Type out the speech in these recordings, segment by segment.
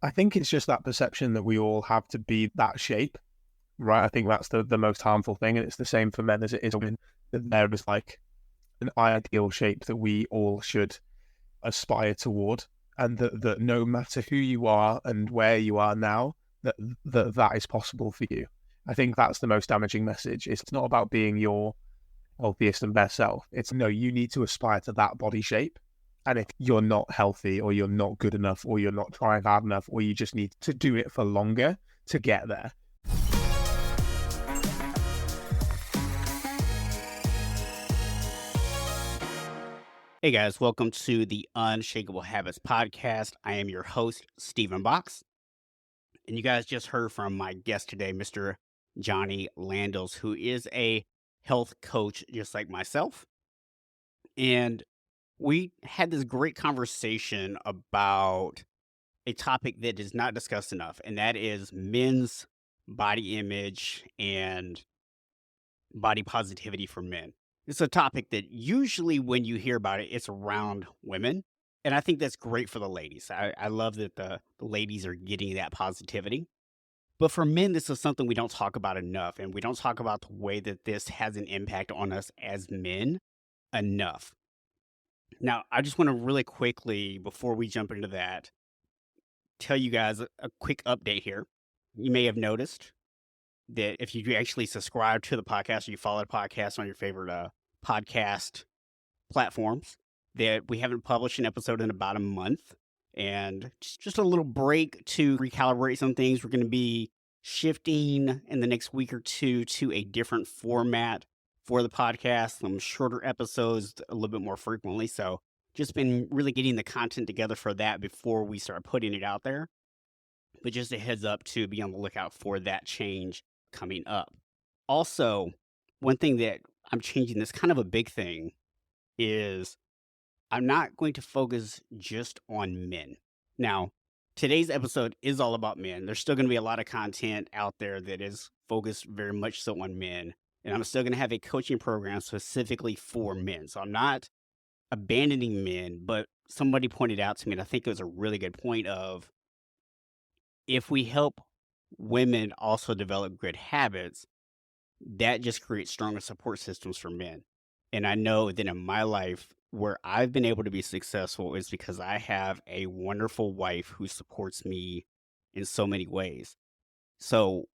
I think it's just that perception that we all have to be that shape, right? I think that's the most harmful thing. And it's the same for men as it is for women, that there is like an ideal shape that we all should aspire toward. And that no matter who you are and where you are now, that that is possible for you. I think that's the most damaging message. It's not about being your healthiest and best self. It's no, you need to aspire to that body shape. And if you're not healthy or you're not good enough or you're not trying hard enough or you just need to do it for longer to get there. Hey guys, welcome to the Unshakable Habits podcast. I am your host, Stephen Box. And you guys just heard from my guest today, Mr. Jonny Landels, who is a health coach just like myself. And we had this great conversation about a topic that is not discussed enough, and that is men's body image and body positivity for men. It's a topic that usually when you hear about it, it's around women. And I think that's great for the ladies. I love that the ladies are getting that positivity. But for men, this is something we don't talk about enough. And we don't talk about the way that this has an impact on us as men enough. Now, I just want to really quickly, before we jump into that, tell you guys a quick update here. You may have noticed that if you actually subscribe to the podcast or you follow the podcast on your favorite podcast platforms, that we haven't published an episode in about a month. And just a little break to recalibrate some things. We're going to be shifting in the next week or two to a different format for the podcast, some shorter episodes a little bit more frequently. So just been really getting the content together for that before we start putting it out there. But just a heads up to be on the lookout for that change coming up. Also, one thing that I'm changing, that's kind of a big thing, is I'm not going to focus just on men. Now, today's episode is all about men. There's still going to be a lot of content out there that is focused very much so on men. And I'm still going to have a coaching program specifically for men. So I'm not abandoning men, but somebody pointed out to me, and I think it was a really good point of, if we help women also develop good habits, that just creates stronger support systems for men. And I know that in my life, where I've been able to be successful is because I have a wonderful wife who supports me in so many ways. So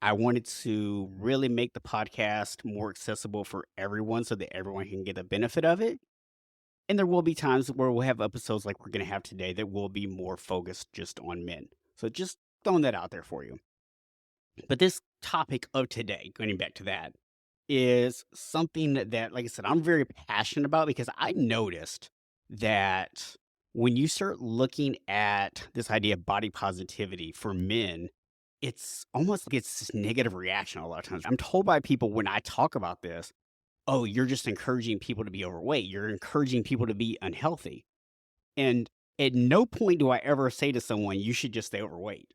I wanted to really make the podcast more accessible for everyone so that everyone can get the benefit of it. And there will be times where we'll have episodes like we're going to have today that will be more focused just on men. So just throwing that out there for you. But this topic of today, going back to that, is something that, like I said, I'm very passionate about, because I noticed that when you start looking at this idea of body positivity for men, it's almost like it's this negative reaction a lot of times. I'm told by people when I talk about this, oh, you're just encouraging people to be overweight. You're encouraging people to be unhealthy. And at no point do I ever say to someone, you should just stay overweight.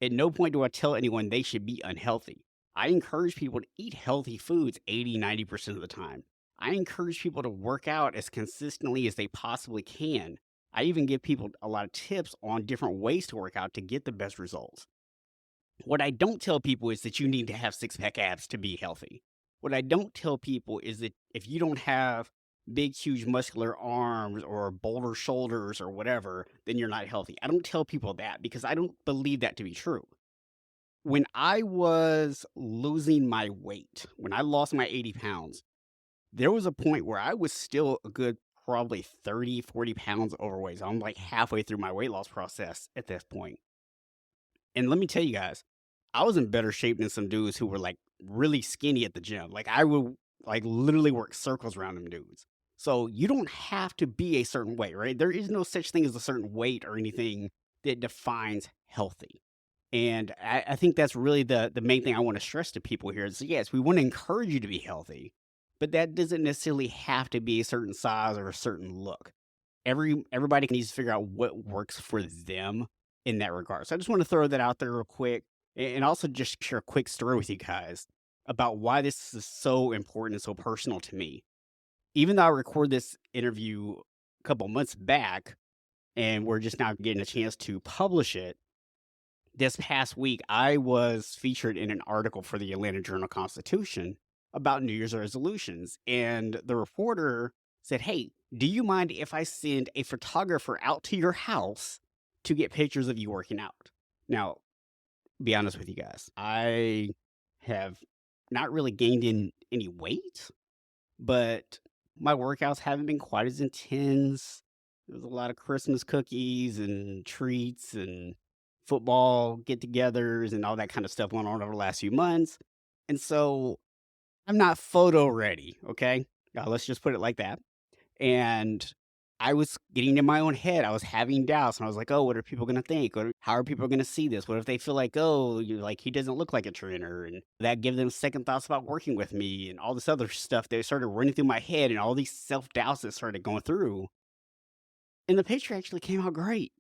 At no point do I tell anyone they should be unhealthy. I encourage people to eat healthy foods 80-90% of the time. I encourage people to work out as consistently as they possibly can. I even give people a lot of tips on different ways to work out to get the best results. What I don't tell people is that you need to have six-pack abs to be healthy. What I don't tell people is that if you don't have big, huge muscular arms or boulder shoulders or whatever, then you're not healthy. I don't tell people that because I don't believe that to be true. When I was losing my weight, when I lost my 80 pounds, there was a point where I was still a good probably 30, 40 pounds overweight. So I'm like halfway through my weight loss process at this point. And let me tell you guys, I was in better shape than some dudes who were like really skinny at the gym. Like I would like literally work circles around them dudes. So you don't have to be a certain weight, right? There is no such thing as a certain weight or anything that defines healthy. And I think that's really the main thing I want to stress to people here is, yes, we want to encourage you to be healthy, but that doesn't necessarily have to be a certain size or a certain look. Everybody needs to figure out what works for them in that regard. So I just want to throw that out there real quick, and also just share a quick story with you guys about why this is so important and so personal to me. Even though I recorded this interview a couple months back and we're just now getting a chance to publish it, this past week, I was featured in an article for the Atlanta Journal-Constitution about New Year's resolutions. And the reporter said, "Hey, do you mind if I send a photographer out to your house to get pictures of you working out?" Now, be honest with you guys, I have not really gained in any weight, but my workouts haven't been quite as intense. There's a lot of Christmas cookies and treats and football get-togethers and all that kind of stuff going on over the last few months. And so I'm not photo ready, okay? Let's just put it like that. And I was getting in my own head. I was having doubts, and I was like, "Oh, what are people gonna think? How are people gonna see this? What if they feel like, oh, like he doesn't look like a trainer?" And that give them second thoughts about working with me, and all this other stuff that started running through my head, and all these self doubts that started going through. And the picture actually came out great.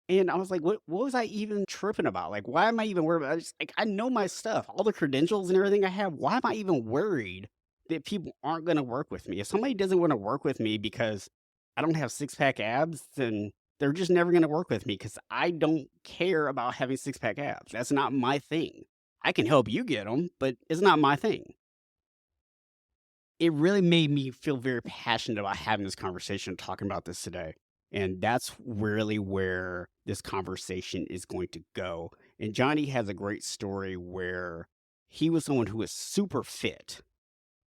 And I was like, what was I even tripping about? Like, why am I even worried about it? Like, I know my stuff, all the credentials and everything I have. Why am I even worried that people aren't going to work with me? If somebody doesn't want to work with me because I don't have six pack abs, then they're just never going to work with me because I don't care about having six pack abs. That's not my thing. I can help you get them, but it's not my thing. It really made me feel very passionate about having this conversation, talking about this today. And that's really where this conversation is going to go. And Johnny has a great story where he was someone who was super fit,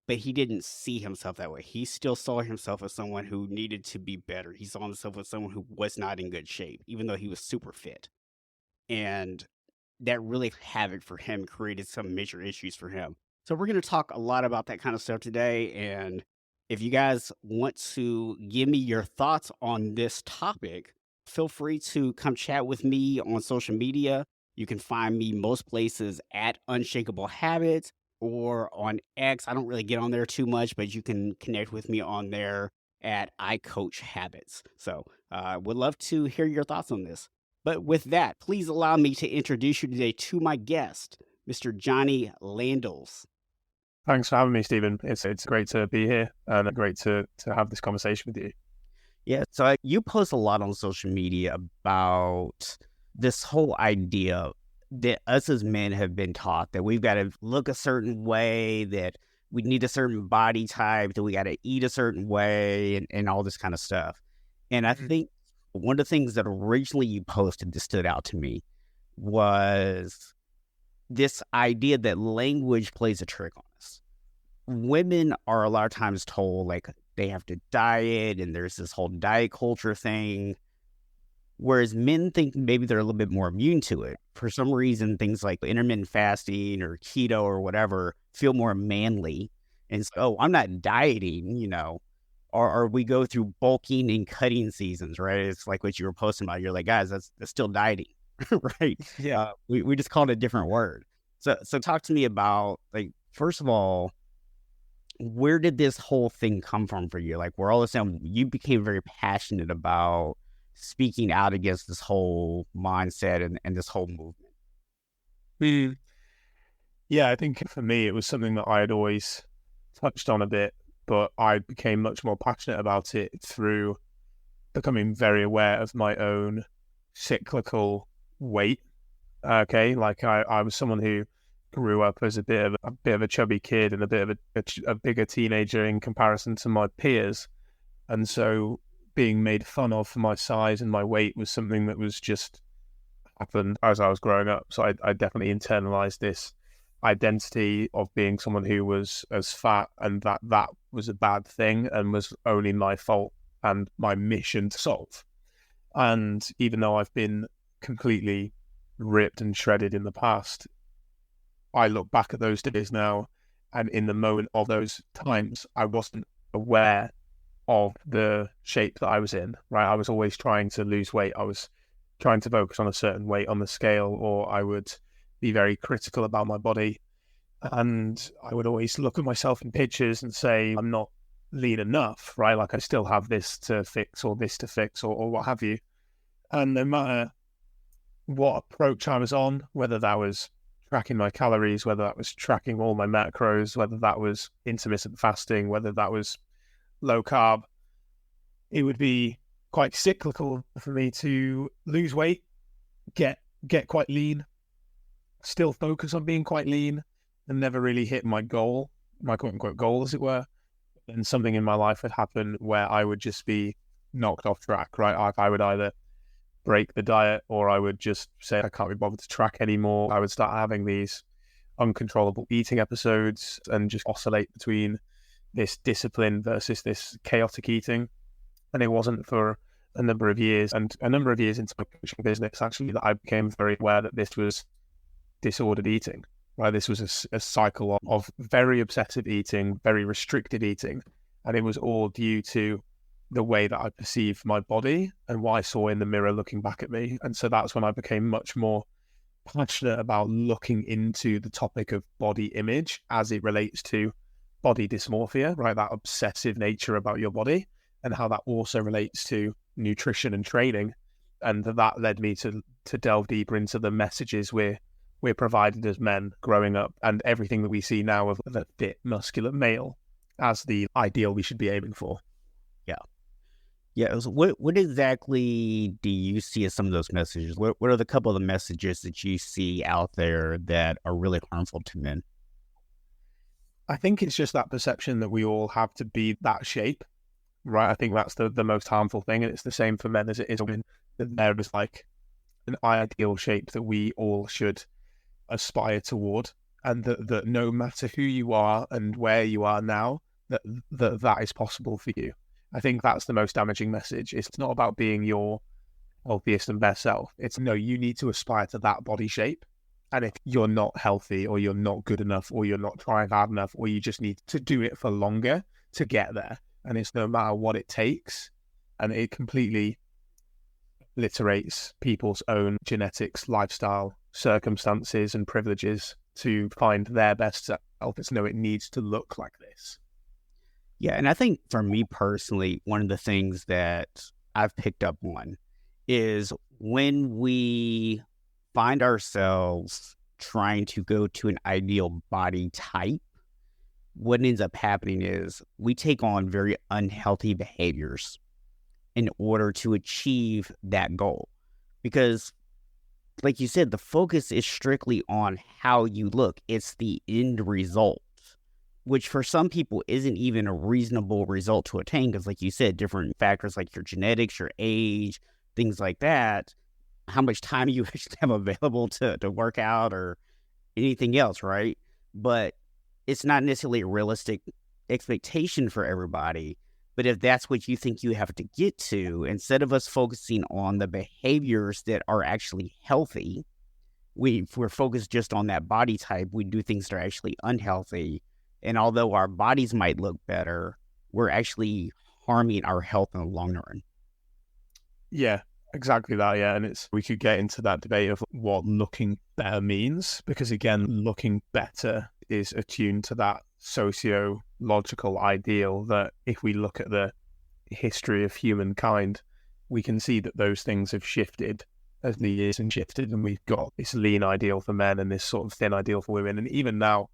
but he didn't see himself that way. He still saw himself as someone who needed to be better. He saw himself as someone who was not in good shape, even though he was super fit. And that really havoc for him, created some major issues for him. So we're going to talk a lot about that kind of stuff today. And if you guys want to give me your thoughts on this topic, feel free to come chat with me on social media. You can find me most places at Unshakable Habits or on X. I don't really get on there too much, but you can connect with me on there at I Coach Habits. So would love to hear your thoughts on this. But with that, please allow me to introduce you today to my guest, Mr. Jonny Landels. Thanks for having me, Stephen. It's great to be here and great to have this conversation with you. Yeah, so you post a lot on social media about this whole idea that us as men have been taught that we've got to look a certain way, that we need a certain body type, that we got to eat a certain way, and all this kind of stuff. And I think one of the things that originally you posted that stood out to me was this idea that language plays a trick on us. Women are a lot of times told like they have to diet, and there's this whole diet culture thing, whereas men think maybe they're a little bit more immune to it. For some reason, things like intermittent fasting or keto or whatever feel more manly. And so, oh, I'm not dieting, or we go through bulking and cutting seasons, right? It's like what you were posting about. You're like, guys, that's still dieting, right? Yeah. We just called it a different word. So talk to me about, like, first of all, where did this whole thing come from for you? Like, where all of a sudden you became very passionate about speaking out against this whole mindset and this whole movement? Yeah, I think for me, it was something that I had always touched on a bit, but I became much more passionate about it through becoming very aware of my own cyclical weight. Okay, like I was someone who grew up as a bit of a chubby kid and a bit of a bigger teenager in comparison to my peers, and so being made fun of for my size and my weight was something that was just happened as I was growing up. So I definitely internalized this identity of being someone who was as fat, and that was a bad thing and was only my fault and my mission to solve. And even though I've been completely ripped and shredded in the past, I look back at those days now, and in the moment of those times, I wasn't aware of the shape that I was in, right? I was always trying to lose weight. I was trying to focus on a certain weight on the scale, or I would be very critical about my body. And I would always look at myself in pictures and say, I'm not lean enough, right? Like I still have this to fix or this to fix or what have you. And no matter what approach I was on, whether that was tracking my calories, whether that was tracking all my macros, whether that was intermittent fasting, whether that was low carb, it would be quite cyclical for me to lose weight, get get quite lean, still focus on being quite lean, and never really hit my goal, my quote unquote goal, as it were. Then something in my life would happen where I would just be knocked off track, right? I would either break the diet or I would just say I can't be bothered to track anymore. I would start having these uncontrollable eating episodes and just oscillate between this discipline versus this chaotic eating. And it wasn't for a number of years, and a number of years into my coaching business, actually, that I became very aware that this was disordered eating, right? This was a cycle of very obsessive eating, very restricted eating. And it was all due to the way that I perceived my body and what I saw in the mirror looking back at me. And so that's when I became much more passionate about looking into the topic of body image as it relates to body dysmorphia, right? That obsessive nature about your body and how that also relates to nutrition and training. And that led me to delve deeper into the messages we're provided as men growing up and everything that we see now of the fit, muscular male as the ideal we should be aiming for. Yeah. Yeah. So what exactly do you see as some of those messages? What are the couple of the messages that you see out there that are really harmful to men? I think it's just that perception that we all have to be that shape, right? I think that's the most harmful thing. And it's the same for men as it is women. That there is like an ideal shape that we all should aspire toward, and that no matter who you are and where you are now, that is possible for you. I think that's the most damaging message. It's not about being your healthiest and best self. It's no, you need to aspire to that body shape. And if you're not healthy or you're not good enough or you're not trying hard enough or you just need to do it for longer to get there, and it's no matter what it takes, and it completely obliterates people's own genetics, lifestyle, circumstances and privileges to find their best self. It's no, it needs to look like this. Yeah, and I think for me personally, one of the things that I've picked up on is when we find ourselves trying to go to an ideal body type, what ends up happening is we take on very unhealthy behaviors in order to achieve that goal. Because, like you said, the focus is strictly on how you look. It's the end result, which for some people isn't even a reasonable result to attain because, like you said, different factors like your genetics, your age, things like that, how much time you actually have available to work out or anything else, right? But it's not necessarily a realistic expectation for everybody. But if that's what you think you have to get to, instead of us focusing on the behaviors that are actually healthy, if we're focused just on that body type, we do things that are actually unhealthy. And although our bodies might look better, we're actually harming our health in the long run. Yeah, exactly that. Yeah. And we could get into that debate of what looking better means, because again, looking better is attuned to that sociological ideal that if we look at the history of humankind, we can see that those things have shifted as the years have shifted, and we've got this lean ideal for men and this sort of thin ideal for women. And even now,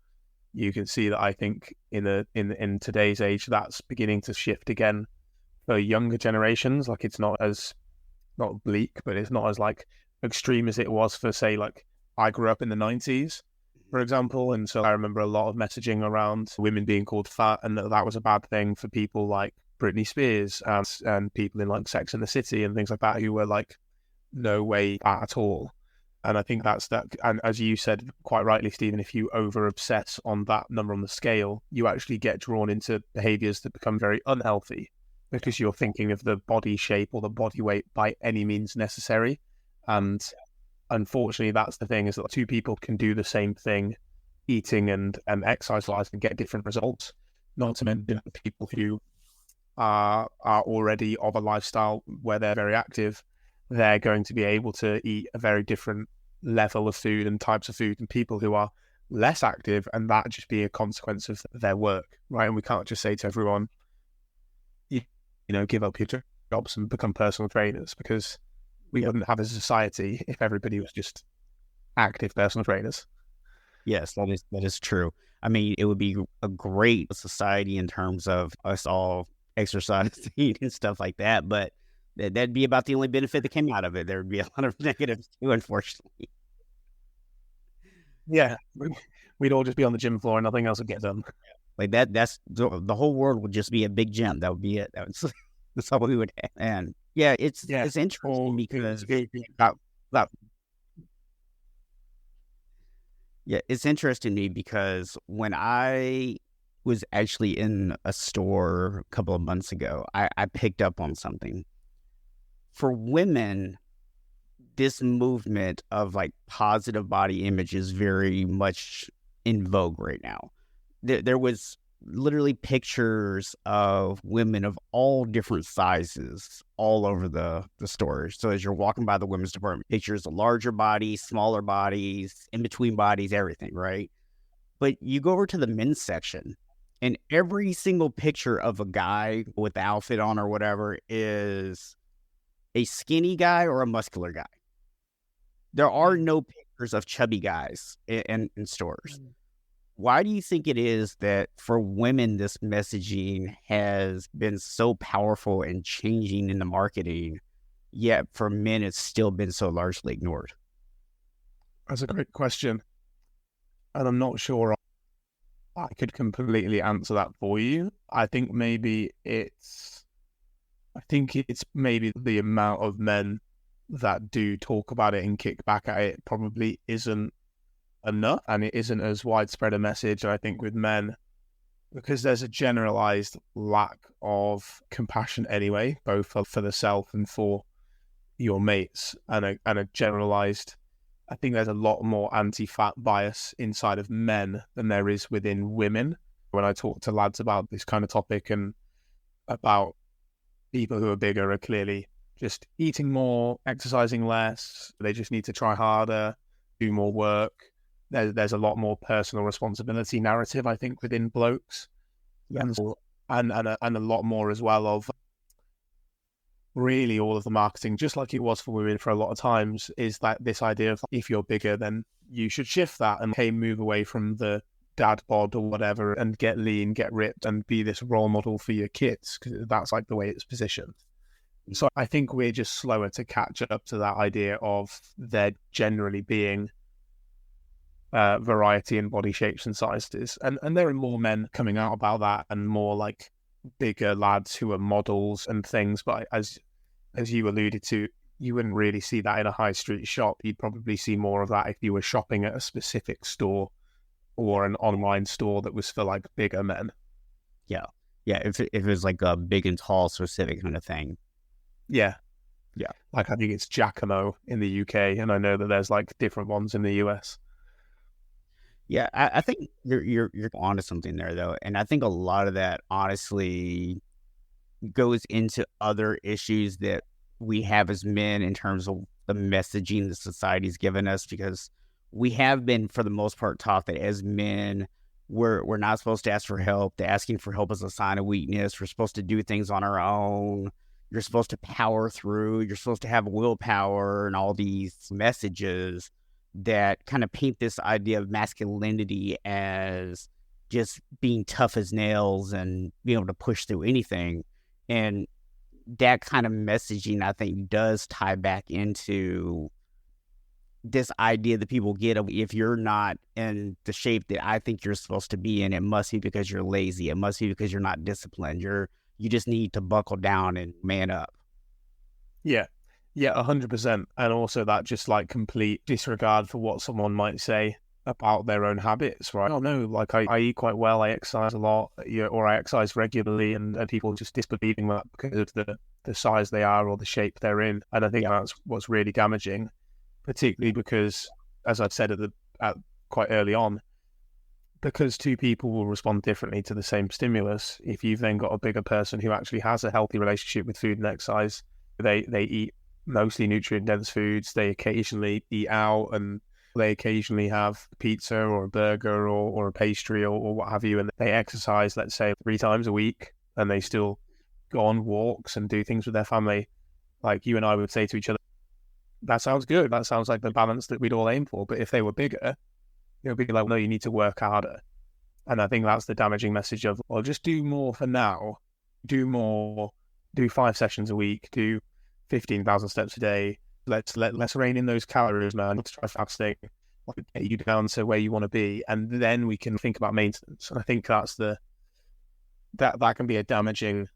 you can see that I think in today's age, that's beginning to shift again for younger generations. Like it's not bleak, but it's not as like extreme as it was for, say, like I grew up in the 90s, for example. And so I remember a lot of messaging around women being called fat and that was a bad thing for people like Britney Spears and people in like Sex and the City and things like that who were like, no way at all. And I think that's that. And as you said quite rightly, Stephen, if you over obsess on that number on the scale, you actually get drawn into behaviors that become very unhealthy because you're thinking of the body shape or the body weight by any means necessary. And unfortunately, that's the thing, is that two people can do the same thing, eating and exercise-wise, and get different results. Not to mention the people who are already of a lifestyle where they're very active, they're going to be able to eat a very different level of food and types of food than people who are less active, and that just be a consequence of their work, right? And we can't just say to everyone, you know, give up your jobs and become personal trainers, because we wouldn't have a society if everybody was just active personal trainers. Yes, that is true. I mean, it would be a great society in terms of us all exercising and stuff like that, but That'd be about the only benefit that came out of it. There would be a lot of negatives too, unfortunately. Yeah, we'd all just be on the gym floor and nothing else would get done. Like that's the whole world would just be a big gym. That would be it. That's all we would have. And yeah, it's interesting because it's interesting to me because when I was actually in a store a couple of months ago, I picked up on something. For women, this movement of like positive body image is very much in vogue right now. There was literally pictures of women of all different sizes all over the stores. So as you're walking by the women's department, pictures of larger bodies, smaller bodies, in between bodies, everything, right? But you go over to the men's section, and every single picture of a guy with the outfit on or whatever is a skinny guy or a muscular guy. There are no pictures of chubby guys in stores. Why do you think it is that for women, this messaging has been so powerful and changing in the marketing, yet for men, it's still been so largely ignored? That's a great question. And I'm not sure I could completely answer that for you. I think it's maybe the amount of men that do talk about it and kick back at it probably isn't enough, and it isn't as widespread a message. I think with men, because there's a generalized lack of compassion anyway, both for the self and for your mates, and a generalized, I think there's a lot more anti-fat bias inside of men than there is within women. When I talk to lads about this kind of topic and about people who are bigger are clearly just eating more, exercising less, they just need to try harder, do more work. There's a lot more personal responsibility narrative, I think, within blokes, and a lot more as well of really all of the marketing, just like it was for women for a lot of times, is that this idea of if you're bigger, then you should shift that and move away from the dad bod or whatever and get lean, get ripped, and be this role model for your kids, because that's like the way it's positioned. So I think we're just slower to catch up to that idea of there generally being variety in body shapes and sizes, and there are more men coming out about that, and more like bigger lads who are models and things. But as you alluded to, you wouldn't really see that in a high street shop. You'd probably see more of that if you were shopping at a specific store or an online store that was for like bigger men. Yeah. If it was like a big and tall specific kind of thing. Yeah. Like I think it's Giacomo in the UK, and I know that there's like different ones in the US. Yeah, I think you're onto something there though, and I think a lot of that honestly goes into other issues that we have as men in terms of the messaging the society's given us, because we have been for the most part taught that as men we're not supposed to ask for help. That asking for help is a sign of weakness. We're supposed to do things on our own. You're supposed to power through. You're supposed to have willpower, and all these messages that kind of paint this idea of masculinity as just being tough as nails and being able to push through anything. And that kind of messaging, I think, does tie back into this idea that people get of, if you're not in the shape that I think you're supposed to be in, it must be because you're lazy. It must be because you're not disciplined. You just need to buckle down and man up. Yeah, 100%. And also that just like complete disregard for what someone might say about their own habits, right? Oh no, like I eat quite well, I exercise a lot, or I exercise regularly, and people just disbelieving that because of the size they are or the shape they're in. And I think that's what's really damaging, particularly because, as I've said at quite early on, because two people will respond differently to the same stimulus. If you've then got a bigger person who actually has a healthy relationship with food and exercise, they eat mostly nutrient-dense foods, they occasionally eat out, and they occasionally have pizza or a burger or a pastry or what have you, and they exercise, let's say, 3 times a week, and they still go on walks and do things with their family. Like you and I would say to each other, that sounds good. That sounds like the balance that we'd all aim for. But if they were bigger, it would be like, no, you need to work harder. And I think that's the damaging message of, well, just do more for now. Do more, do 5 sessions a week, do 15,000 steps a day. Let's rein in those calories, man. Let's try fasting, like, get you down to where you want to be, and then we can think about maintenance. And I think that can be a damaging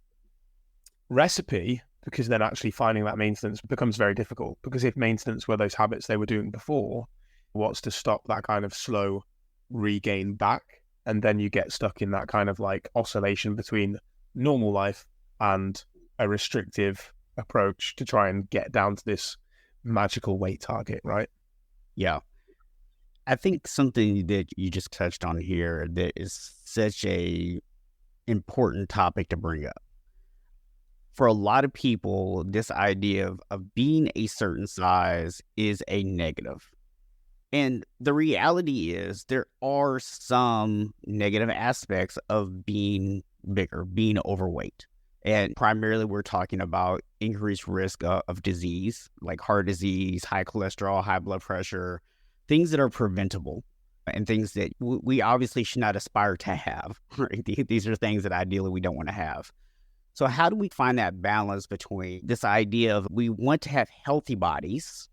recipe, because then actually finding that maintenance becomes very difficult. Because if maintenance were those habits they were doing before, what's to stop that kind of slow regain back? And then you get stuck in that kind of like oscillation between normal life and a restrictive approach to try and get down to this magical weight target, right? Yeah. I think something that you just touched on here that is such a important topic to bring up. For a lot of people, this idea of being a certain size is a negative. And the reality is there are some negative aspects of being bigger, being overweight. And primarily we're talking about increased risk of disease, like heart disease, high cholesterol, high blood pressure, things that are preventable and things that we obviously should not aspire to have. Right? These are things that ideally we don't want to have. So how do we find that balance between this idea of we want to have healthy bodies,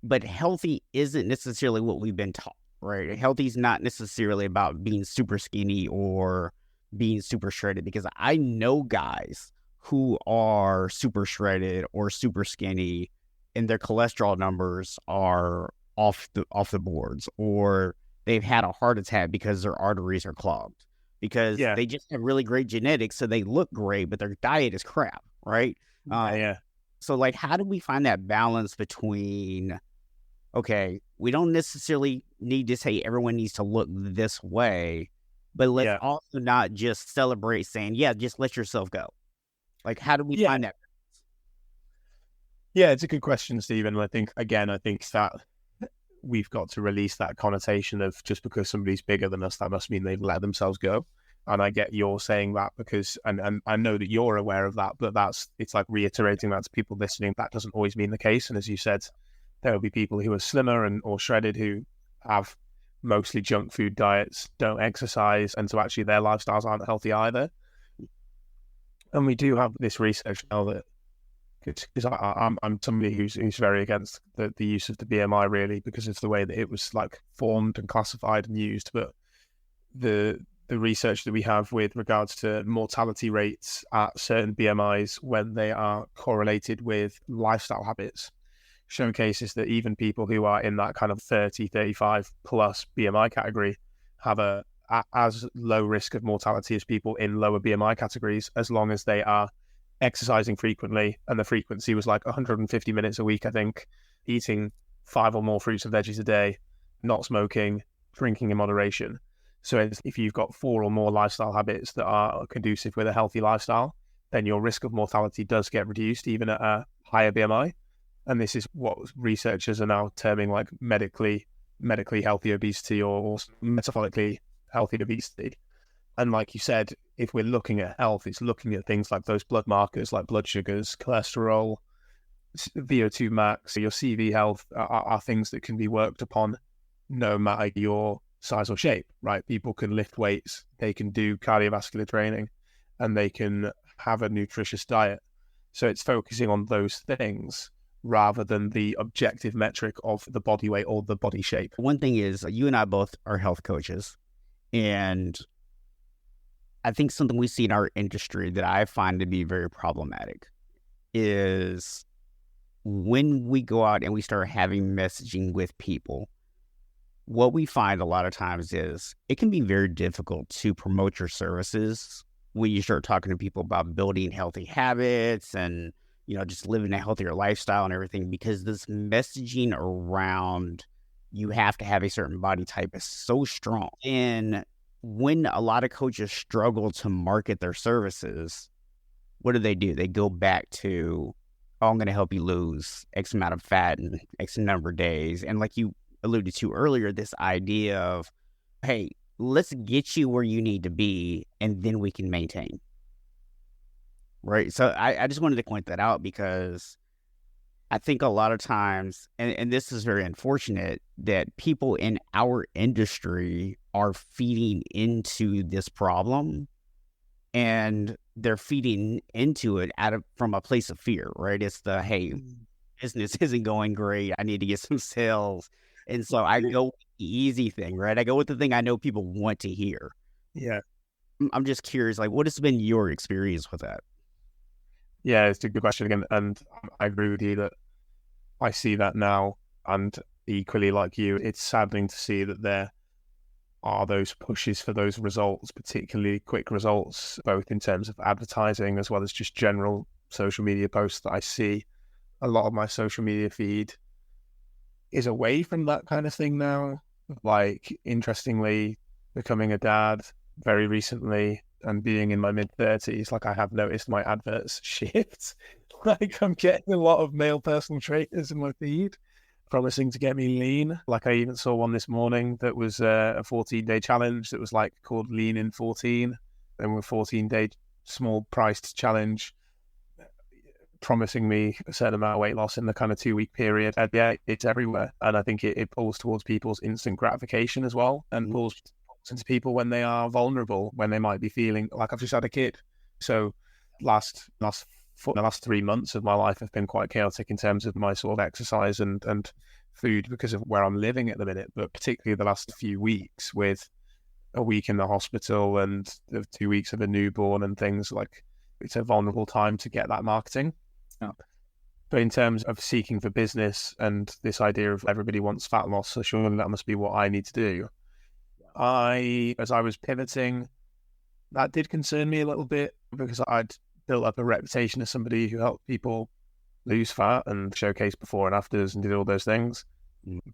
but healthy isn't necessarily what we've been taught, right? Healthy is not necessarily about being super skinny or being super shredded, because I know guys who are super shredded or super skinny and their cholesterol numbers are off the boards, or they've had a heart attack because their arteries are clogged, because they just have really great genetics, so they look great, but their diet is crap, right? So like, how do we find that balance between, okay, we don't necessarily need to say everyone needs to look this way, but let's also not just celebrate saying, just let yourself go. Like, how do we find that balance? Yeah, it's a good question, Stephen. I think that we've got to release that connotation of just because somebody's bigger than us, that must mean they've let themselves go. And I get you're saying that because, and I know that you're aware of that, but it's like reiterating that to people listening. That doesn't always mean the case. And as you said, there will be people who are slimmer or shredded who have mostly junk food diets, don't exercise, and so actually their lifestyles aren't healthy either. And we do have this research now that, because I'm somebody who's very against the use of the BMI, really, because it's the way that it was like formed and classified and used. But the research that we have with regards to mortality rates at certain BMIs when they are correlated with lifestyle habits showcases that even people who are in that kind of 30, 35 plus BMI category have as low risk of mortality as people in lower BMI categories, as long as they are exercising frequently. And the frequency was like 150 minutes a week, I think, eating 5 or more fruits and veggies a day, not smoking, drinking in moderation. So if you've got 4 or more lifestyle habits that are conducive with a healthy lifestyle, then your risk of mortality does get reduced even at a higher BMI. And this is what researchers are now terming like medically healthy obesity or metabolically healthy obesity. And like you said, if we're looking at health, it's looking at things like those blood markers, like blood sugars, cholesterol, VO2 max. Your CV health are things that can be worked upon no matter your size or shape, right? People can lift weights, they can do cardiovascular training, and they can have a nutritious diet. So it's focusing on those things rather than the objective metric of the body weight or the body shape. One thing is, you and I both are health coaches, and I think something we see in our industry that I find to be very problematic is when we go out and we start having messaging with people, what we find a lot of times is it can be very difficult to promote your services when you start talking to people about building healthy habits and, just living a healthier lifestyle and everything, because this messaging around you have to have a certain body type is so strong. And when a lot of coaches struggle to market their services, what do? They go back to, I'm going to help you lose X amount of fat in X number of days. And like you alluded to earlier, this idea of, hey, let's get you where you need to be and then we can maintain. Right. So I just wanted to point that out, because I think a lot of times, and this is very unfortunate, that people in our industry are feeding into this problem and they're feeding into it from a place of fear, right? It's the, hey, business isn't going great. I need to get some sales. And so I go with the easy thing, right? I go with the thing I know people want to hear. Yeah. I'm just curious, like, what has been your experience with that? Yeah, it's a good question again. And I agree with you that I see that now. And equally like you, it's saddening to see that there are those pushes for those results, particularly quick results, both in terms of advertising as well as just general social media posts that I see. A lot of my social media feed is away from that kind of thing now. Like, interestingly, becoming a dad very recently and being in my mid-30s, like I have noticed my adverts shift. Like, I'm getting a lot of male personal trainers in my feed promising to get me lean. Like, I even saw one this morning that was a 14-day challenge that was like called Lean in 14. Then with 14-day small priced challenge promising me a certain amount of weight loss in the kind of 2-week period. And yeah, it's everywhere. And I think it pulls towards people's instant gratification as well, and pulls into people when they are vulnerable, when they might be feeling like, I've just had a kid. So the last 3 months of my life have been quite chaotic in terms of my sort of exercise and food because of where I'm living at the minute, but particularly the last few weeks with a week in the hospital and the 2 weeks of a newborn and things, like it's a vulnerable time to get that marketing. But in terms of seeking for business and this idea of everybody wants fat loss, so surely that must be what I need to do. As I was pivoting, that did concern me a little bit because I'd built up a reputation as somebody who helped people lose fat and showcase before and afters and did all those things.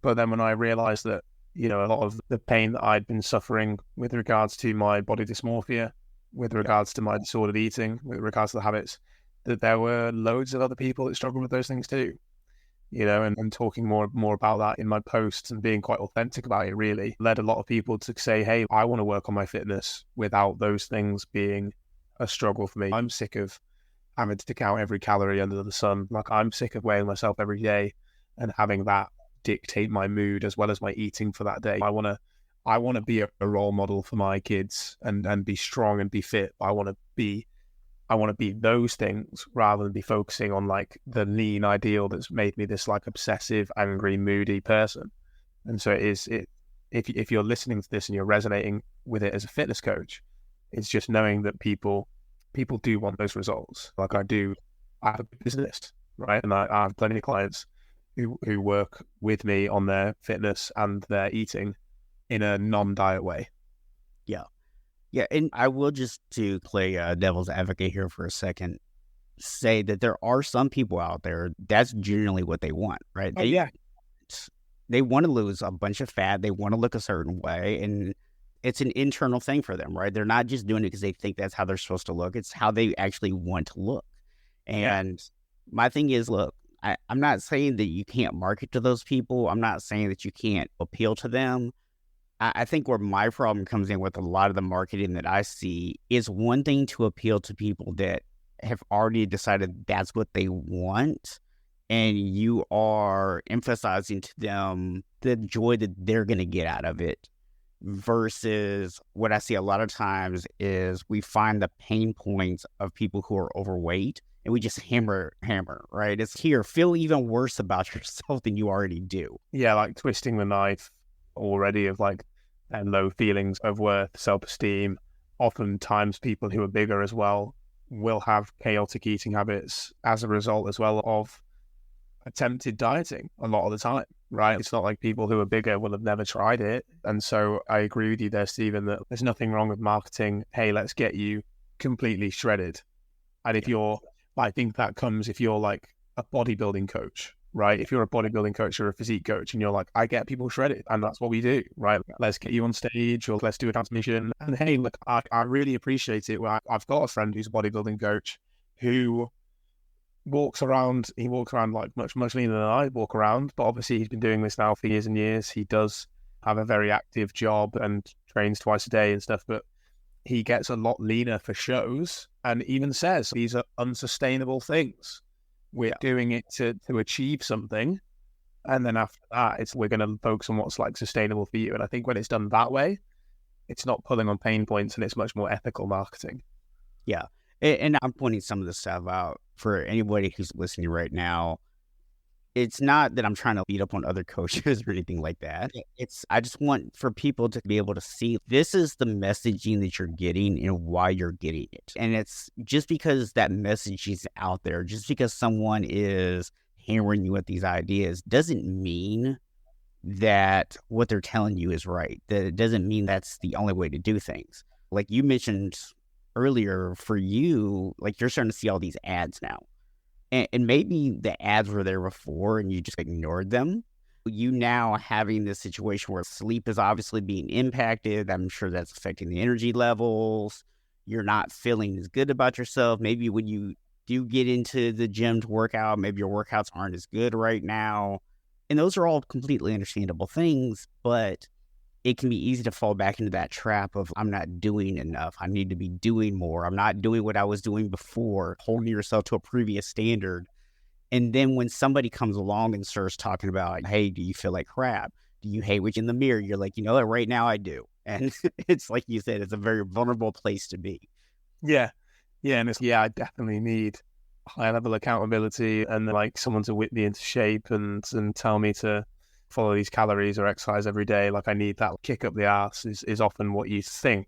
But then when I realized that, a lot of the pain that I'd been suffering with regards to my body dysmorphia, with regards to my disordered eating, with regards to the habits, that there were loads of other people that struggled with those things too, and talking more about that in my posts and being quite authentic about it really led a lot of people to say, hey, I want to work on my fitness without those things being a struggle for me. I'm sick of having to count every calorie under the sun. Like, I'm sick of weighing myself every day and having that dictate my mood as well as my eating for that day. I want to be a role model for my kids and be strong and be fit. I want to be those things rather than be focusing on like the lean ideal that's made me this like obsessive, angry, moody person. And so if you're listening to this and you're resonating with it as a fitness coach, it's just knowing that people do want those results. Like I have a business, right? And I have plenty of clients who work with me on their fitness and their eating in a non-diet way. Yeah. Yeah, and I will, just to play devil's advocate here for a second, say that there are some people out there that's generally what they want, right? They want to lose a bunch of fat. They want to look a certain way, and it's an internal thing for them, right? They're not just doing it because they think that's how they're supposed to look. It's how they actually want to look. And my thing is, look, I'm not saying that you can't market to those people. I'm not saying that you can't appeal to them. I think where my problem comes in with a lot of the marketing that I see is one thing to appeal to people that have already decided that's what they want, and you are emphasizing to them the joy that they're going to get out of it, versus what I see a lot of times is we find the pain points of people who are overweight and we just hammer, right? It's here, feel even worse about yourself than you already do. Yeah, like twisting the knife already of like and low feelings of worth, self-esteem. Oftentimes people who are bigger as well will have chaotic eating habits as a result as well of attempted dieting a lot of the time, right? It's not like people who are bigger will have never tried it. And so I agree with you there, Stephen, that there's nothing wrong with marketing. Hey, let's get you completely shredded. And I think that comes if you're like a bodybuilding coach, right? If you're a bodybuilding coach or a physique coach and you're like, I get people shredded and that's what we do, right? Let's get you on stage or let's do a transmission. And hey, look, I really appreciate it. I've got a friend who's a bodybuilding coach who walks around like much leaner than I walk around, but obviously he's been doing this now for years and years. He does have a very active job and trains twice a day and stuff, but he gets a lot leaner for shows and even says these are unsustainable things. We're doing it to achieve something. And then after that, we're going to focus on what's like sustainable for you. And I think when it's done that way, it's not pulling on pain points and it's much more ethical marketing. Yeah. And I'm pointing some of this stuff out for anybody who's listening right now. It's not that I'm trying to beat up on other coaches or anything like that. I just want for people to be able to see this is the messaging that you're getting and why you're getting it. And it's just because that message is out there, just because someone is hammering you with these ideas doesn't mean that what they're telling you is right. That it doesn't mean that's the only way to do things. Like you mentioned earlier, for you, like you're starting to see all these ads now. And maybe the ads were there before and you just ignored them. You now having this situation where sleep is obviously being impacted. I'm sure that's affecting the energy levels. You're not feeling as good about yourself. Maybe when you do get into the gym to work out, maybe your workouts aren't as good right now. And those are all completely understandable things, but it can be easy to fall back into that trap of I'm not doing enough. I need to be doing more. I'm not doing what I was doing before, holding yourself to a previous standard. And then when somebody comes along and starts talking about, hey, do you feel like crap? Do you hate what you in the mirror? You're like, you know what, right now I do. And it's like you said, it's a very vulnerable place to be. Yeah. Yeah. And I definitely need high level accountability and like someone to whip me into shape and tell me to follow these calories or exercise every day. Like I need that kick up the arse is often what you think.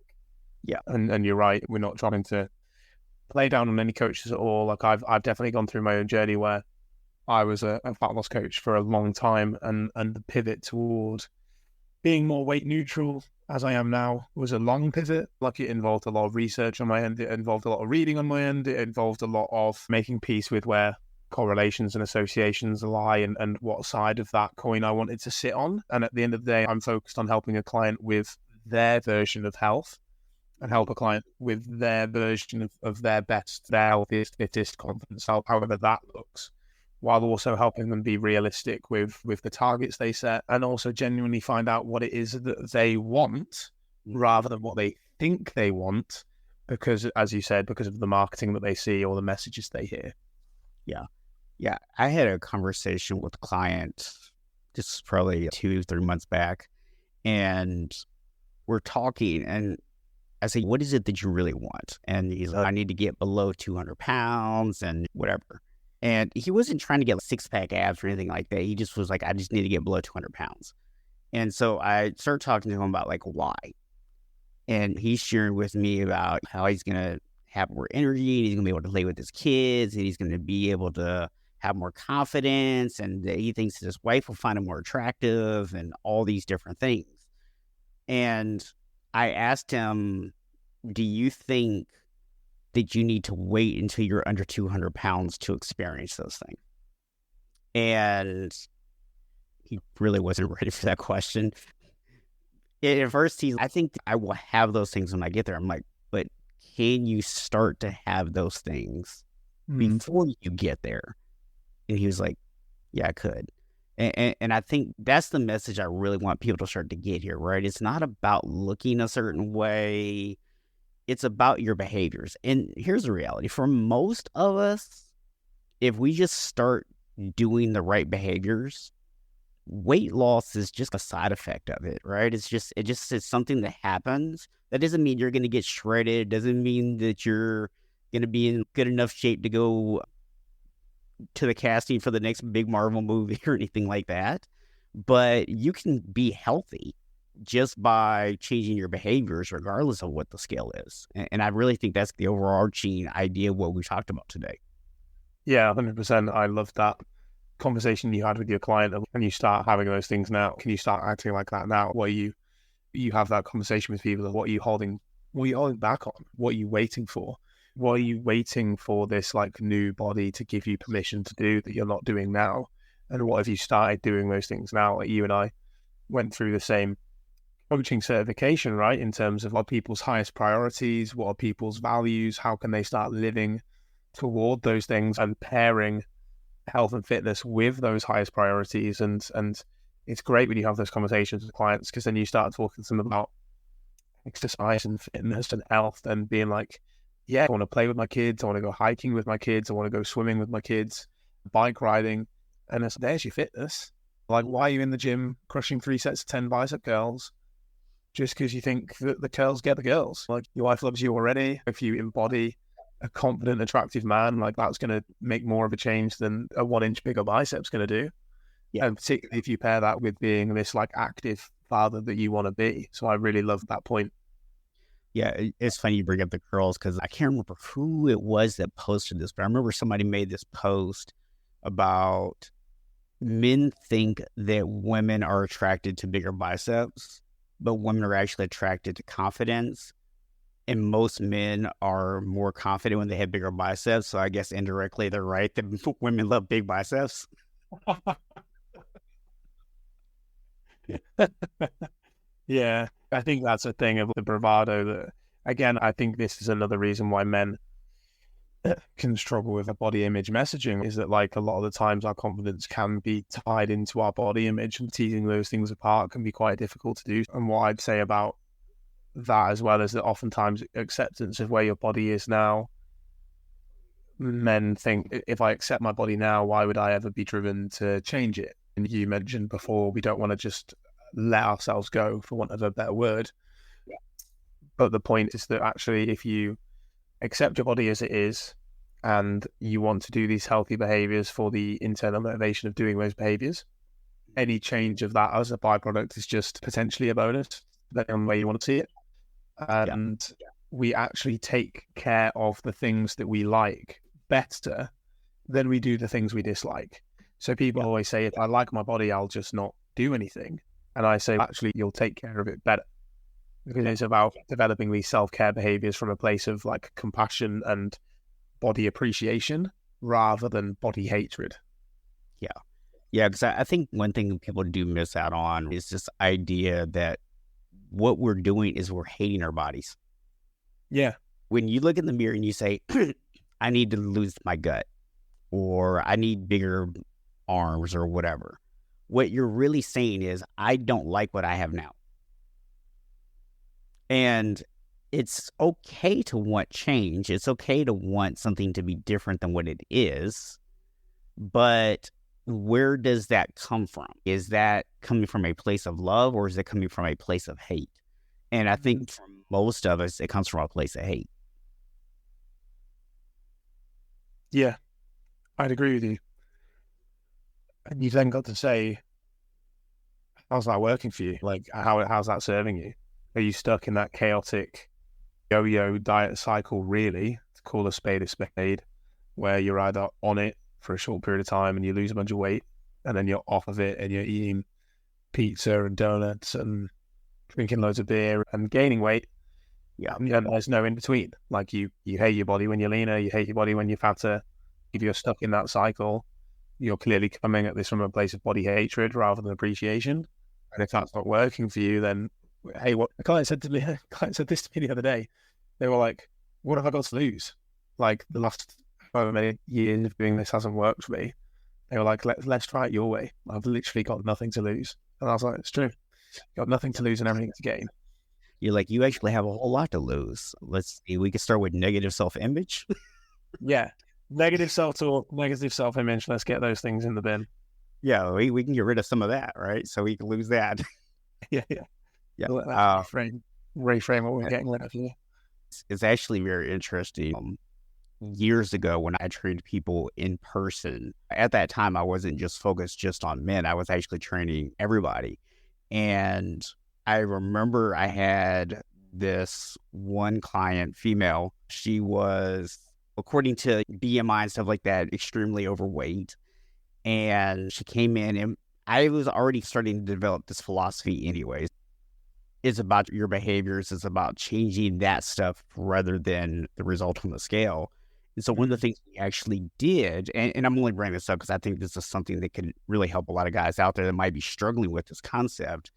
Yeah. And you're right. We're not trying to play down on any coaches at all. Like I've definitely gone through my own journey where I was a fat loss coach for a long time, and the pivot toward being more weight neutral as I am now was a long pivot. Like it involved a lot of research on my end. It involved a lot of reading on my end. It involved a lot of making peace with where correlations and associations lie and what side of that coin I wanted to sit on. And at the end of the day, I'm focused on helping a client with their version of health and help a client with their version of their best, their healthiest, fittest, confidence, however that looks, while also helping them be realistic with the targets they set and also genuinely find out what it is that they want rather than what they think they want, because, as you said, because of the marketing that they see or the messages they hear. Yeah. Yeah. I had a conversation with a client, this is probably 2-3 months back, and we're talking and I say, what is it that you really want? And he's like, I need to get below 200 pounds and whatever. And he wasn't trying to get six-pack abs or anything like that. He just was like, I just need to get below 200 pounds. And so I started talking to him about like why. And he's sharing with me about how he's going to have more energy and he's going to be able to play with his kids and he's going to be able to have more confidence and that he thinks his wife will find him more attractive and all these different things. And I asked him, do you think that you need to wait until you're under 200 pounds to experience those things? And he really wasn't ready for that question. At first, I think I will have those things when I get there. I'm like, but can you start to have those things before you get there? And he was like, yeah, I could. And I think that's the message I really want people to start to get here, right? It's not about looking a certain way. It's about your behaviors. And here's the reality. For most of us, if we just start doing the right behaviors, weight loss is just a side effect of it, right? It's something that happens. That doesn't mean you're going to get shredded. It doesn't mean that you're going to be in good enough shape to go to the casting for the next big Marvel movie or anything like that. But you can be healthy just by changing your behaviors regardless of what the scale is. And I really think that's the overarching idea of what we talked about today. Yeah, 100%. I love that conversation you had with your client. Can you start having those things now? Can you start acting like that now? Where you have that conversation with people of what are you holding back on? What are you waiting for? What are you waiting for this like new body to give you permission to do that you're not doing now? And what have you started doing those things now? Like you and I went through the same coaching certification, right? In terms of what are people's highest priorities, what are people's values, how can they start living toward those things and pairing health and fitness with those highest priorities. And it's great when you have those conversations with clients because then you start talking to them about exercise and fitness and health and being like, yeah, I want to play with my kids. I want to go hiking with my kids. I want to go swimming with my kids, bike riding. And there's your fitness. Like, why are you in the gym crushing 3 sets of 10 bicep curls just because you think that the curls get the girls. Like, your wife loves you already. If you embody a confident, attractive man, like, that's going to make more of a change than a 1 inch bigger bicep's going to do. Yeah. And particularly if you pair that with being this like active father that you want to be. So I really love that point. Yeah, it's funny you bring up the curls because I can't remember who it was that posted this, but I remember somebody made this post about men think that women are attracted to bigger biceps, but women are actually attracted to confidence. And most men are more confident when they have bigger biceps. So I guess indirectly they're right that women love big biceps. Yeah, I think that's a thing of the bravado that, again, I think this is another reason why men can struggle with a body image messaging, is that like a lot of the times our confidence can be tied into our body image, and teasing those things apart can be quite difficult to do. And what I'd say about that as well is that oftentimes acceptance of where your body is now, men think, if I accept my body now, why would I ever be driven to change it? And you mentioned before, we don't want to just let ourselves go, for want of a better word. Yeah. But the point is that actually, if you accept your body as it is, and you want to do these healthy behaviors for the internal motivation of doing those behaviors, any change of that as a byproduct is just potentially a bonus, depending on where you want to see it. And we actually take care of the things that we like better than we do the things we dislike. So people always say, if I like my body, I'll just not do anything. And I say, actually, you'll take care of it better, because it's about developing these self-care behaviors from a place of like compassion and body appreciation rather than body hatred. Yeah, because I think one thing people do miss out on is this idea that what we're doing is we're hating our bodies. Yeah. When you look in the mirror and you say, I need to lose my gut, or I need bigger arms or whatever, what you're really saying is, I don't like what I have now. And it's okay to want change. It's okay to want something to be different than what it is. But where does that come from? Is that coming from a place of love, or is it coming from a place of hate? And I think for most of us, it comes from a place of hate. Yeah, I'd agree with you. And you've then got to say, how's that working for you? Like, how's that serving you? Are you stuck in that chaotic yo-yo diet cycle, really, to call a spade, where you're either on it for a short period of time and you lose a bunch of weight, and then you're off of it and you're eating pizza and donuts and drinking loads of beer and gaining weight? Yeah, and there's no in between. Like, you hate your body when you're leaner, you hate your body when you're fatter. If you're stuck in that cycle, you're clearly coming at this from a place of body hatred rather than appreciation. And if that's not working for you, then, hey, what a client said this to me the other day. They were like, what have I got to lose? Like, the last however many years of doing this hasn't worked for me. They were like, let's try it your way. I've literally got nothing to lose. And I was like, it's true. Got nothing to lose and everything to gain. You're like, you actually have a whole lot to lose. Let's see, we can start with negative self-image. Yeah. Negative self-talk, negative self-image. Let's get those things in the bin. Yeah, we can get rid of some of that, right? So we can lose that. Yeah. Reframe what we're getting rid of here. It's actually very interesting. Years ago, when I trained people in person, at that time, I wasn't just focused just on men. I was actually training everybody. And I remember I had this one client, female. She was, according to BMI and stuff like that, extremely overweight. And she came in, and I was already starting to develop this philosophy anyways. It's about your behaviors. It's about changing that stuff rather than the result on the scale. And so one of the things we actually did, and I'm only bringing this up because I think this is something that could really help a lot of guys out there that might be struggling with this concept,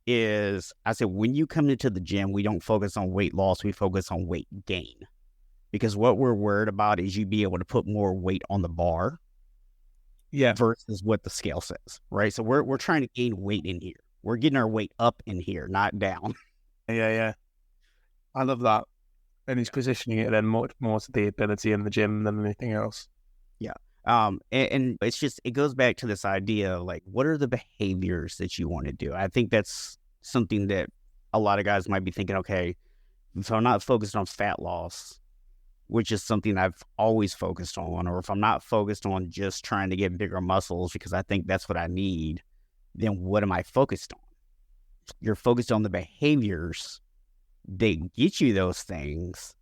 is I said, when you come into the gym, we don't focus on weight loss. We focus on weight gain. Because what we're worried about is you be able to put more weight on the bar versus what the scale says, right? So we're trying to gain weight in here. We're getting our weight up in here, not down. Yeah. I love that. And he's positioning it then much more to the ability in the gym than anything else. Yeah. And it's just, it goes back to this idea of like, what are the behaviors that you want to do? I think that's something that a lot of guys might be thinking, okay, if I'm not focused on fat loss, which is something I've always focused on, or if I'm not focused on just trying to get bigger muscles because I think that's what I need, then what am I focused on? You're focused on the behaviors that get you those things,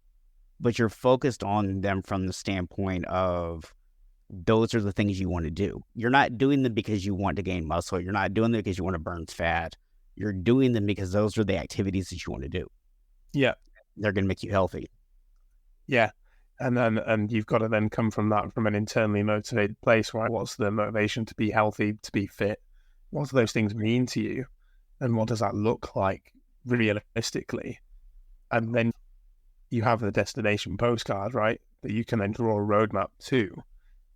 but you're focused on them from the standpoint of those are the things you want to do. You're not doing them because you want to gain muscle. You're not doing them because you want to burn fat. You're doing them because those are the activities that you want to do. Yeah. They're going to make you healthy. Yeah. And you've got to then come from that, from an internally motivated place, right? What's the motivation to be healthy, to be fit? What do those things mean to you? And what does that look like realistically? And then you have the destination postcard, right? That you can then draw a roadmap to,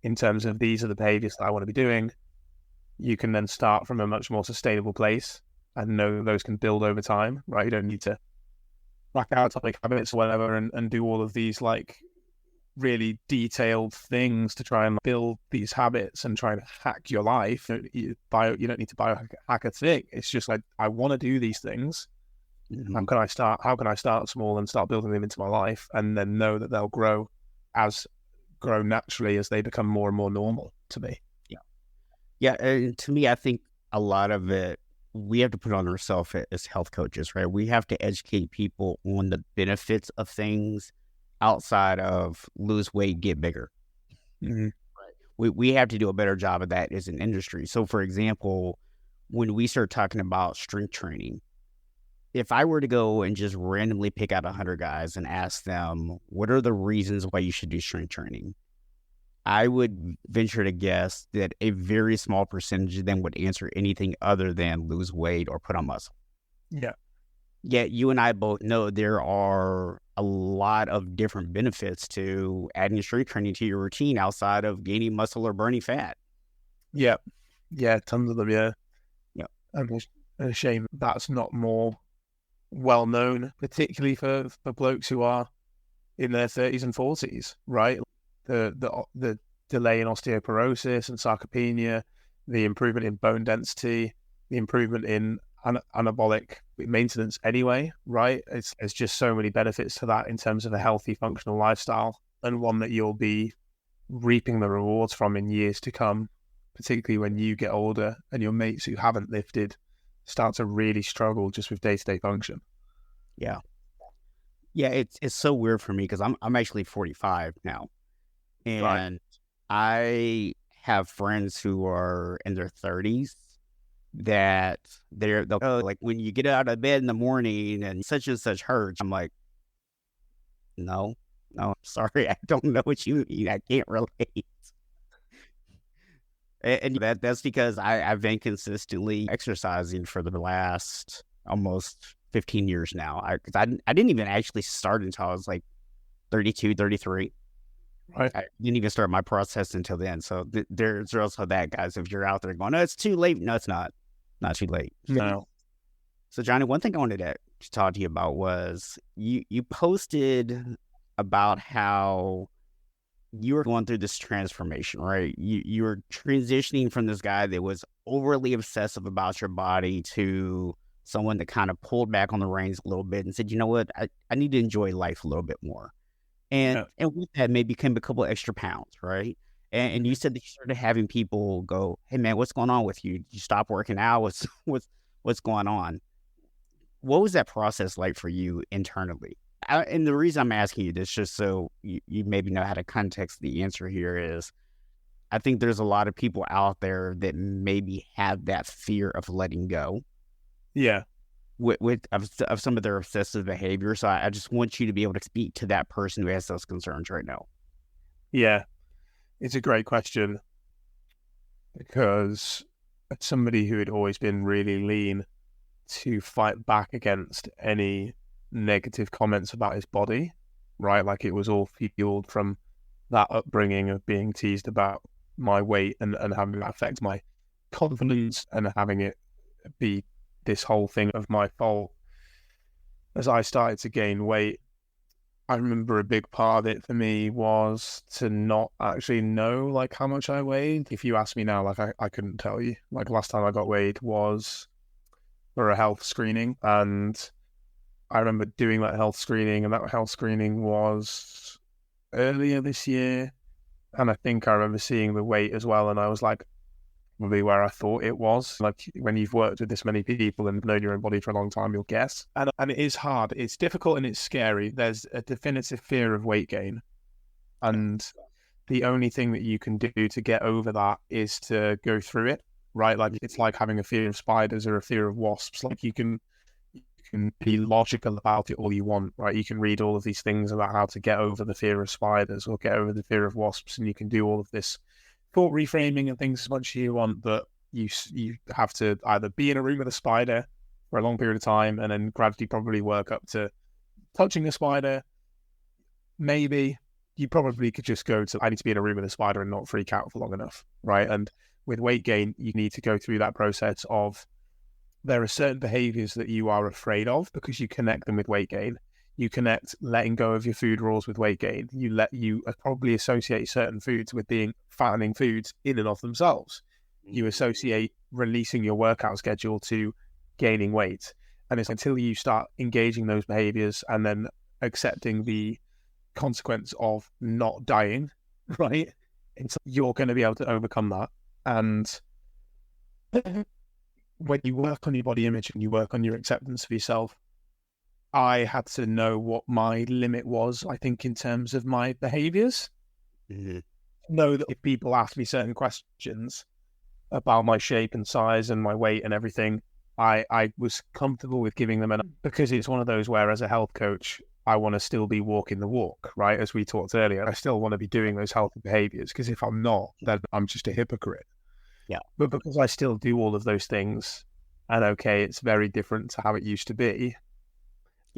in terms of these are the behaviors that I want to be doing. You can then start from a much more sustainable place and know those can build over time, right? You don't need to whack out Atomic Habits or whatever and do all of these like really detailed things to try and build these habits and try and hack your life. You don't need to biohack a thing. It's just like, I want to do these things. Mm-hmm. How can I start small and start building them into my life, and then know that they'll grow naturally as they become more and more normal to me. Yeah. And to me, I think a lot of it, we have to put on ourselves as health coaches, right? We have to educate people on the benefits of things outside of lose weight, get bigger. Mm-hmm. Right. We have to do a better job of that as an industry. So, for example, when we start talking about strength training, if I were to go and just randomly pick out 100 guys and ask them, what are the reasons why you should do strength training? I would venture to guess that a very small percentage of them would answer anything other than lose weight or put on muscle. Yeah. Yet you and I both know there are a lot of different benefits to adding strength training to your routine outside of gaining muscle or burning fat. Yeah. Yeah, tons of them, yeah. Yeah. And it's a shame that's not more well known, particularly for blokes who are in their 30s and 40s, right? The delay in osteoporosis and sarcopenia, the improvement in bone density, the improvement in anabolic maintenance anyway, right? It's just so many benefits to that in terms of a healthy, functional lifestyle, and one that you'll be reaping the rewards from in years to come, particularly when you get older and your mates who haven't lifted start to really struggle just with day-to-day function. Yeah. Yeah, it's so weird for me because I'm actually 45 now. And right. I have friends who are in their 30s that they'll like, when you get out of bed in the morning and such hurts, I'm like, no, sorry, I don't know what you mean. I can't relate. And that's because I've been consistently exercising for the last almost 15 years now. I didn't even actually start until I was like 32, 33. Right. I didn't even start my process until then. So there's also that, guys. If you're out there going, no, it's too late. No, it's not. Not too late. No. So, Johnny, one thing I wanted to talk to you about was you posted about how you were going through this transformation, right? You were transitioning from this guy that was overly obsessive about your body to someone that kind of pulled back on the reins a little bit and said, you know what, I need to enjoy life a little bit more. And with that, maybe came a couple of extra pounds, right? And you said that you started having people go, hey, man, what's going on with you? Did you stop working out? What's going on? What was that process like for you internally? And the reason I'm asking you this, just so you maybe know how to context the answer here, is I think there's a lot of people out there that maybe have that fear of letting go. Yeah. Of some of their obsessive behavior. So I just want you to be able to speak to that person who has those concerns right now. Yeah, it's a great question, because as somebody who had always been really lean to fight back against any negative comments about his body, right? Like it was all fueled from that upbringing of being teased about my weight and having that affect my confidence and having it be this whole thing of my fault. As I started to gain weight, I remember a big part of it for me was to not actually know like how much I weighed. If you ask me now, like I couldn't tell you. Like last time I got weighed was for a health screening, and I remember doing that health screening, and that health screening was earlier this year. And I think I remember seeing the weight as well. And I was like, probably where I thought it was. Like when you've worked with this many people and known your own body for a long time, you'll guess. And it is hard. It's difficult and it's scary. There's a definitive fear of weight gain. And the only thing that you can do to get over that is to go through it, right? Like it's like having a fear of spiders or a fear of wasps. Like you can be logical about it all you want, right? You can read all of these things about how to get over the fear of spiders or get over the fear of wasps, and you can do all of this thought reframing and things as much as you want, but you have to either be in a room with a spider for a long period of time and then gradually probably work up to touching the spider. Maybe you probably could just go to, I need to be in a room with a spider and not freak out for long enough, right? And with weight gain, you need to go through that process of, there are certain behaviors that you are afraid of because you connect them with weight gain. You connect letting go of your food rules with weight gain. You probably associate certain foods with being fattening foods in and of themselves. You associate releasing your workout schedule to gaining weight. And it's until you start engaging those behaviors and then accepting the consequence of not dying, right? You're going to be able to overcome that. And when you work on your body image and you work on your acceptance of yourself, I had to know what my limit was, I think, in terms of my behaviors. Know that if people ask me certain questions about my shape and size and my weight and everything, I was comfortable with giving them because it's one of those where, as a health coach, I want to still be walking the walk, right? As we talked earlier, I still want to be doing those healthy behaviors, because if I'm not, then I'm just a hypocrite. Yeah. But because I still do all of those things, and okay, it's very different to how it used to be,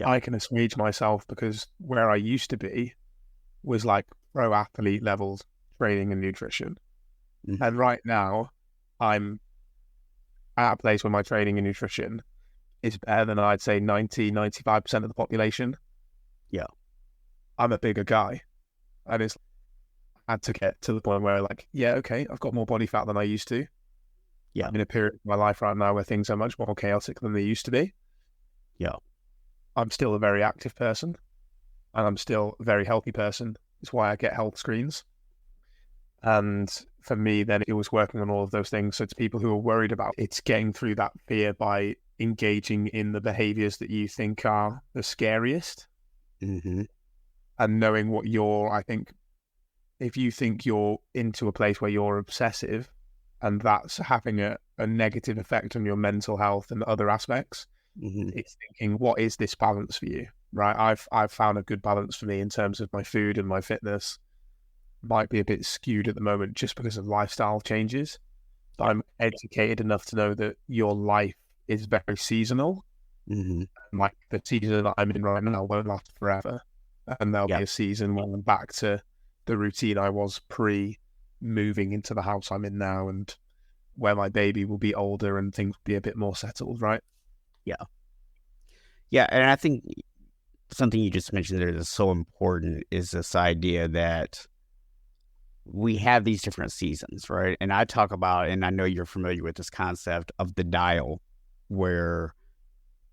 I can assuage myself, because where I used to be was like pro athlete levels training and nutrition. And right now I'm at a place where my training and nutrition is better than, I'd say, 95% of the population. Yeah. I'm a bigger guy, and it's had to get to the point where, like, yeah, okay, I've got more body fat than I used to. Yeah. I'm in a period of my life right now where things are much more chaotic than they used to be. Yeah. I'm still a very active person, and I'm still a very healthy person. It's why I get health screens. And for me, then it was working on all of those things. So to people who are worried about, it's getting through that fear by engaging in the behaviors that you think are the scariest. And knowing what I think, if you think you're into a place where you're obsessive and that's having a negative effect on your mental health and other aspects, it's thinking, what is this balance for you, right? I've found a good balance for me in terms of my food and my fitness. Might be a bit skewed at the moment just because of lifestyle changes. But I'm educated enough to know that your life is very seasonal. Like the season that I'm in right now won't last forever. And there'll be a season when I'm back to the routine I was pre-moving into the house I'm in now, and where my baby will be older and things will be a bit more settled, right? Yeah, and I think something you just mentioned there that's so important is this idea that we have these different seasons, right? And I talk about, and I know you're familiar with this concept of the dial, where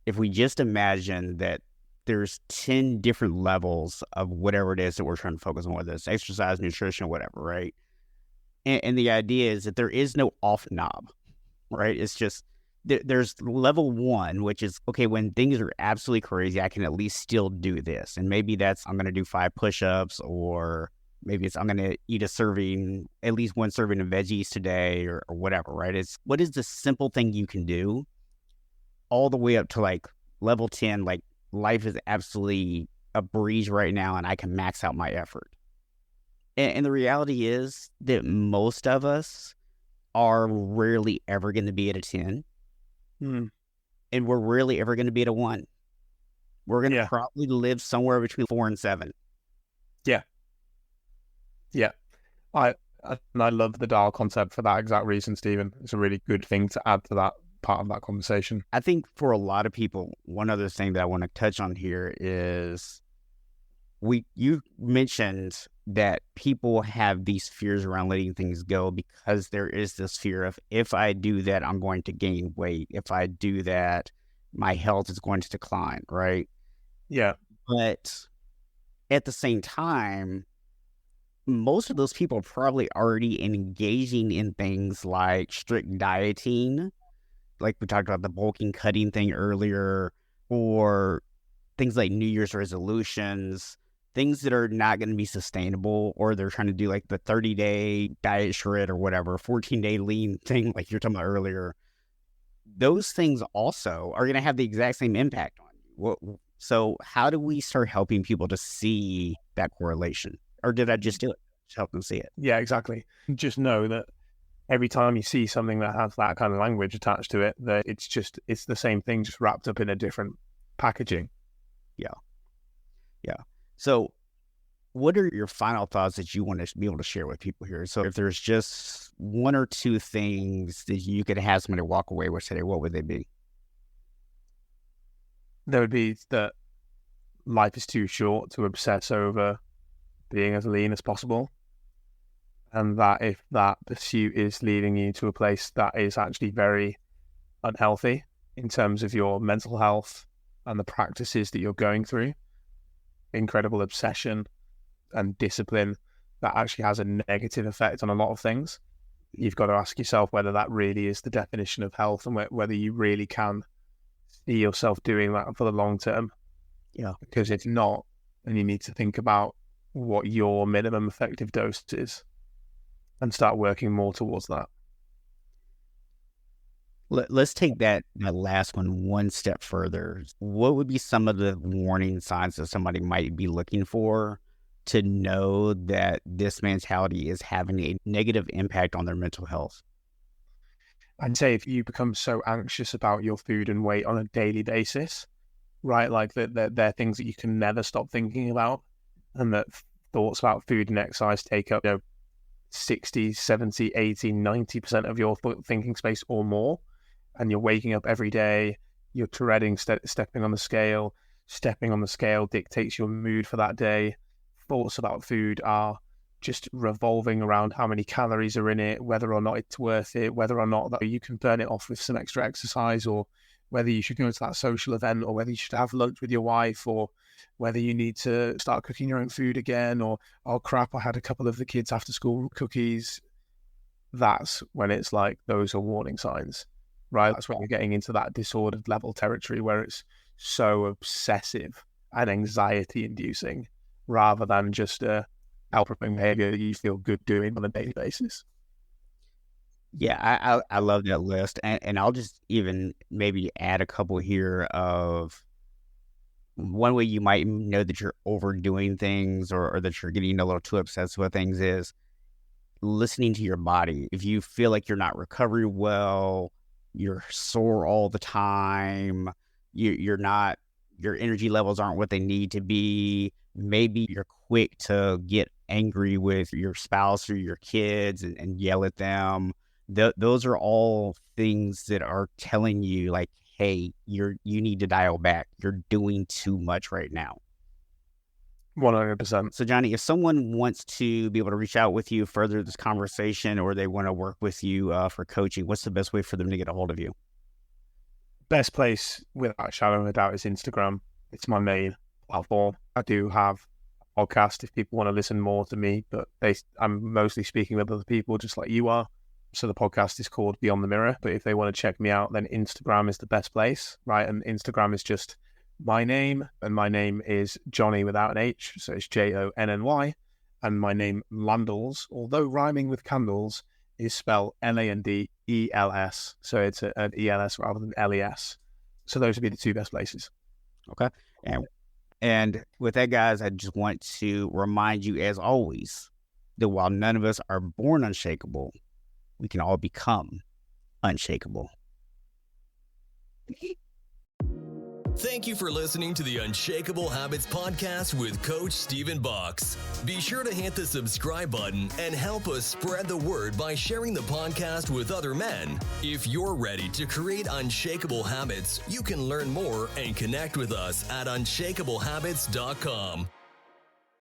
if we just imagine that there's 10 different levels of whatever it is that we're trying to focus on, whether it's exercise, nutrition, or whatever, right? And the idea is that there is no off knob, right? It's just, there's level 1, which is, okay, when things are absolutely crazy, I can at least still do this. And maybe that's, I'm going to do 5 push-ups, or maybe it's, I'm going to eat at least 1 serving of veggies today, or whatever, right? It's, what is the simple thing you can do, all the way up to like level 10, like life is absolutely a breeze right now and I can max out my effort. And the reality is that most of us are rarely ever going to be at a 10. And we're rarely ever going to be at a 1. We're going to probably live somewhere between 4 and 7. Yeah. I love the dial concept for that exact reason, Stephen. It's a really good thing to add to that part of that conversation. I think for a lot of people, one other thing that I want to touch on here is you mentioned that people have these fears around letting things go because there is this fear of, if I do that, I'm going to gain weight. If I do that, my health is going to decline, right? Yeah. But at the same time, most of those people are probably already engaging in things like strict dieting, like we talked about the bulking cutting thing earlier, or things like New Year's resolutions, things that are not going to be sustainable, or they're trying to do like the 30-day diet shred or whatever, 14-day lean thing like you're talking about earlier. Those things also are going to have the exact same impact on you. So how do we start helping people to see that correlation? Or did I just do it? Just help them see it. Yeah, exactly. Just know that every time you see something that has that kind of language attached to it, that it's the same thing, just wrapped up in a different packaging. Yeah. So what are your final thoughts that you want to be able to share with people here? So if there's just one or two things that you could have somebody walk away with today, what would they be? There would be that life is too short to obsess over being as lean as possible. And that if that pursuit is leading you to a place that is actually very unhealthy in terms of your mental health and the practices that you're going through, incredible obsession and discipline that actually has a negative effect on a lot of things, you've got to ask yourself whether that really is the definition of health and whether you really can see yourself doing that for the long term. Yeah. Because if not, then you need to think about what your minimum effective dose is and start working more towards that. Let's take that last one step further. What would be some of the warning signs that somebody might be looking for to know that this mentality is having a negative impact on their mental health? I'd say if you become so anxious about your food and weight on a daily basis, right, like they're things that you can never stop thinking about, and that thoughts about food and exercise take up 60, 70, 80, 90% of your thinking space or more, and you're waking up every day, you're dreading stepping on the scale. Stepping on the scale dictates your mood for that day. Thoughts about food are just revolving around how many calories are in it, whether or not it's worth it, whether or not that you can burn it off with some extra exercise, or whether you should go to that social event, or whether you should have lunch with your wife, or whether you need to start cooking your own food again, or, oh crap, I had a couple of the kids after school cookies. That's when it's like, those are warning signs, right? That's when you're getting into that disordered level territory where it's so obsessive and anxiety inducing rather than just a helping behavior that you feel good doing on a daily basis. Yeah, I love that list. And I'll just even maybe add a couple here of one way you might know that you're overdoing things or that you're getting a little too obsessed with things is listening to your body. If you feel like you're not recovering well, you're sore all the time, your energy levels aren't what they need to be, maybe you're quick to get angry with your spouse or your kids and yell at them. Those are all things that are telling you like, hey, you need to dial back. You're doing too much right now. 100%. So Johnny, if someone wants to be able to reach out with you, further this conversation, or they want to work with you for coaching, what's the best way for them to get a hold of you? Best place, without a shadow of a doubt, is Instagram. It's my main platform. I do have a podcast if people want to listen more to me, but I'm mostly speaking with other people just like you are. So the podcast is called Beyond the Mirror, but if they want to check me out, then Instagram is the best place, right? And Instagram is just my name, and my name is Jonny without an H, so it's Jonny, and my name Landels, although rhyming with candles, is spelled Landels, so it's an ELS rather than LES. So those would be the two best places. Okay. And with that, guys, I just want to remind you, as always, that while none of us are born unshakable, we can all become unshakable. Thank you for listening to the Unshakable Habits podcast with Coach Stephen Box. Be sure to hit the subscribe button and help us spread the word by sharing the podcast with other men. If you're ready to create unshakable habits, you can learn more and connect with us at unshakablehabits.com.